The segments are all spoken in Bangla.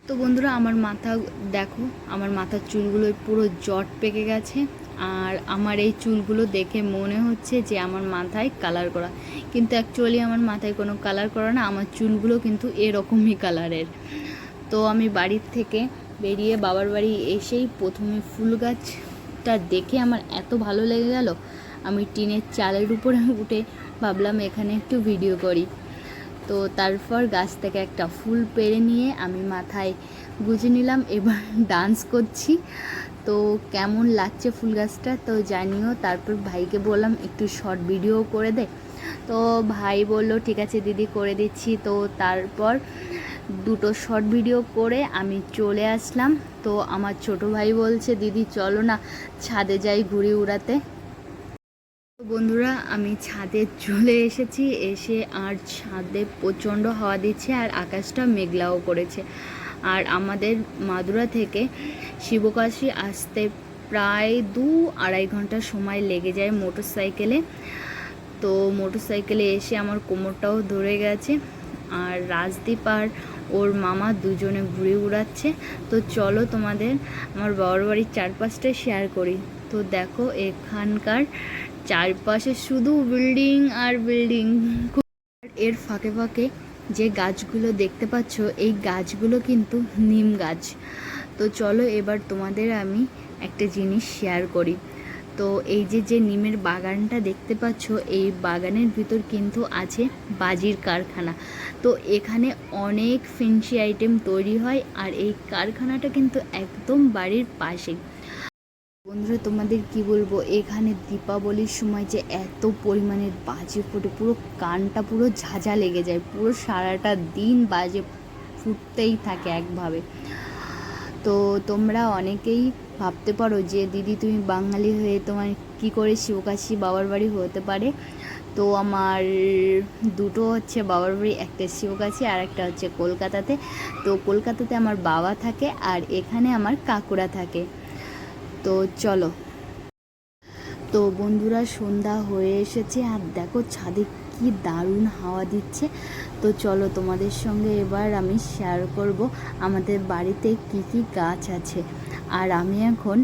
তো বন্ধুরা আমার মাথা দেখো, আমার মাথার চুলগুলো পুরো জট পেকে গেছে। আর আমার এই চুলগুলো দেখে মনে হচ্ছে যে আমার মাথায় কালার করা, কিন্তু অ্যাকচুয়ালি আমার মাথায় কোনো কালার করা না, আমার চুলগুলো কিন্তু এরকমই কালারের। তো আমি বাড়ির থেকে বেরিয়ে বাবার বাড়ি এসেই প্রথমে ফুল গাছটা দেখে আমার এত ভালো লেগে গেল, আমি টিনের চালের উপরে উঠে ভাবলাম এখানে একটু ভিডিও করি। তো তারপর গাছ থেকে একটা ফুল পেড়ে নিয়ে আমি মাথায় গুজে নিলাম, এবার ডান্স করছি। তো কেমন লাগছে ফুল গাছটা তো জানিও। তারপর ভাইকে বললাম একটু শর্ট ভিডিও করে দে, তো ভাই বলল ঠিক আছে দিদি করে দিচ্ছি। তো তারপর দুটো শর্ট ভিডিও করে আমি চলে আসলাম। তো আমার ছোট ভাই বলছে দিদি চলো না ছাদে যাই ঘুড়ি উড়াতে। বন্ধুরা আমি ছাদে চলে এসেছি, এসে আর ছাদে প্রচণ্ড হাওয়া দিচ্ছে আর আকাশটা মেঘলাও করেছে। আর আমাদের মাদুরা থেকে শিবকাশি আসতে প্রায় 2-2.5 ঘন্টা সময় লেগে যায় মোটর সাইকেলে। তো মোটর সাইকেলে এসে আমার কোমরটাও ধরে গেছে। আর রাজদীপ আর ওর মামা দুজনে ঘুরে উড়াচ্ছে। তো চলো তোমাদের আমার বাবার বাড়ির চারপাশটাই শেয়ার করি। তো দেখো এখানকার চারপাশে শুধু বিল্ডিং আর বিল্ডিং। এর ফাঁকে ফাঁকে যে গাছগুলো দেখতে পাচ্ছ এই গাছগুলো কিন্তু নিম গাছ। তো চলো এবার তোমাদের আমি একটা জিনিস শেয়ার করি। তো এই যে নিমের বাগানটা দেখতে পাচ্ছ, এই বাগানের ভিতর কিন্তু আছে বাজির কারখানা। তো এখানে অনেক ফেন্সি আইটেম তৈরি হয় আর এই কারখানাটা কিন্তু একদম বাড়ির পাশেই। বন্ধুরা তোমাদের কি বলবো, এখানে দীপাবলির সময় যে এত পরিমাণের বাজে ফোটে, পুরো কানটা পুরো ঝাঁঝা লেগে যায়, পুরো সারাটা দিন বাজে ফুটতেই থাকে একভাবে। তো তোমরা অনেকেই ভাবতে পারো যে দিদি তুমি বাঙালি হয়ে তোমার কি করে শিবকাশি বাবার বাড়ি হতে পারে। তো আমার দুটো হচ্ছে বাবার বাড়ি, একটা শিবকাশি আর একটা হচ্ছে কলকাতাতে। তো কলকাতাতে আমার বাবা থাকে আর এখানে আমার কাকুরা থাকে। তো চলো। তো বন্ধুরা সন্ধ্যা হয়ে এসেছে আর দেখো ছাদে কি দারুণ হাওয়া দিচ্ছে। তো চলো তোমাদের সঙ্গে এবার আমি শেয়ার করব আমাদের বাড়িতে কি কি গাছ আছে। আর আমি এখন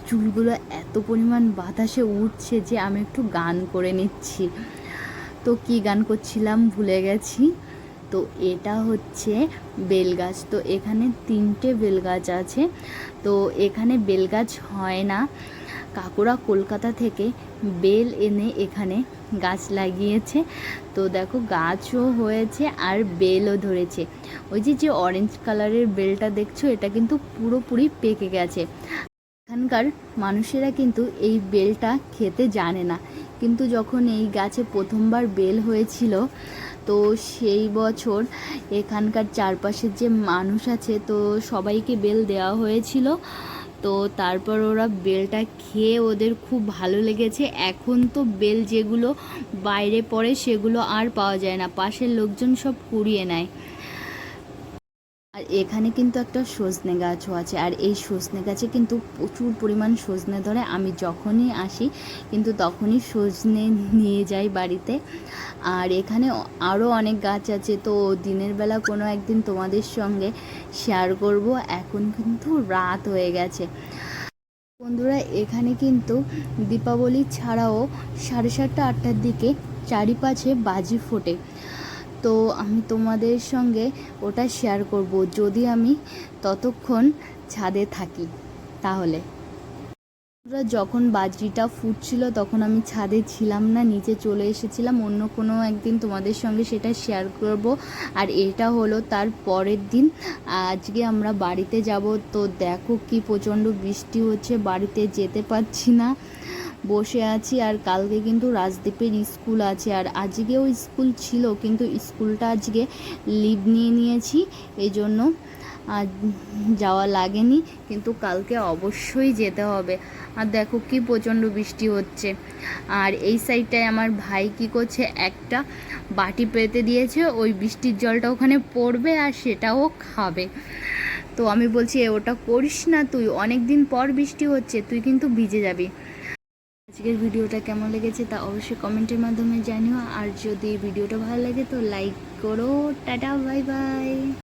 চুলগুলো এত পরিমাণ বাতাসে উঠছে যে আমি একটু গান করে নিচ্ছি। তো কি গান করছিলাম ভুলে গেছি। তো এটা হচ্ছে বেলগাছ। তো এখানে 3টে বেলগাছ আছে। তো এখানে বেলগাছ হয় না, কাকুরা কলকাতা থেকে বেল এনে এখানে গাছ লাগিয়েছে। তো দেখো গাছও হয়েছে আর বেলও ধরেছে। ওই যে অরেঞ্জ কালারের বেলটা দেখছো এটা কিন্তু পুরোপুরি পেকে গেছে। এখানকার মানুষেরা কিন্তু এই বেলটা খেতে জানে না, কিন্তু যখন এই গাছে প্রথমবার বেল হয়েছিল তো সেই বছর এখানকার চারপাশের যে মানুষ আছে তো সবাইকে বেল দেওয়া হয়েছিল। তো তারপর ওরা বেলটা খেয়ে ওদের খুব ভালো লেগেছে। এখন তো বেল যেগুলো বাইরে পড়ে সেগুলো আর পাওয়া যায় না, পাশের লোকজন সব কুড়িয়ে নেয়। আর এখানে কিন্তু একটা সজনে গাছও আছে, আর এই সজনে গাছে কিন্তু প্রচুর পরিমাণ সজনে ধরে। আমি যখনই আসি কিন্তু তখনই সজনে নিয়ে যাই বাড়িতে। আর এখানে আরও অনেক গাছ আছে, তো দিনের বেলা কোনো একদিন তোমাদের সঙ্গে শেয়ার করব। এখন কিন্তু রাত হয়ে গেছে। বন্ধুরা এখানে কিন্তু দীপাবলি ছাড়াও 7:30-8টার দিকে চারিপাশে বাজি ফোটে। তো আমি তোমাদের সঙ্গে ওটা শেয়ার করব যদি আমি ততক্ষণ ছাদে থাকি। তাহলে যখন বাজিটা ফুটছিল তখন আমি ছাদে ছিলাম না, নিচে চলে এসেছিলাম। অন্য কোনো একদিন তোমাদের সঙ্গে সেটা শেয়ার করব। আর এটা হলো তার পরের দিন, আজকে আমরা বাড়িতে যাব। তো দেখো কি প্রচণ্ড বৃষ্টি হচ্ছে, বাড়িতে যেতে পারছি না, বসে আছি। আর কালকে কিন্তু রাজদীপের স্কুল আছে, আর আজকেও স্কুল ছিল কিন্তু স্কুলটা আজকে লিভ নিয়ে নিয়েছি, এই জন্য আর যাওয়া লাগেনি, কিন্তু কালকে অবশ্যই যেতে হবে। আর দেখো কি প্রচণ্ড বৃষ্টি হচ্ছে। আর এই সাইডটায় আমার ভাই কি করছে, একটা বাটি পেতে দিয়েছে, ওই বৃষ্টির জলটা ওখানে পড়বে আর সেটাও খাবে। তো আমি বলছি ওটা করিস না, তুই অনেক দিন পর বৃষ্টি হচ্ছে, তুই কিন্তু ভিজে যাবি। আজকের ভিডিওটা কেমন লেগেছে তা অবশ্যই কমেন্টের মাধ্যমে জানিও। আর যদি ভিডিওটা ভালো লাগে তো লাইক করো। Tata bye bye.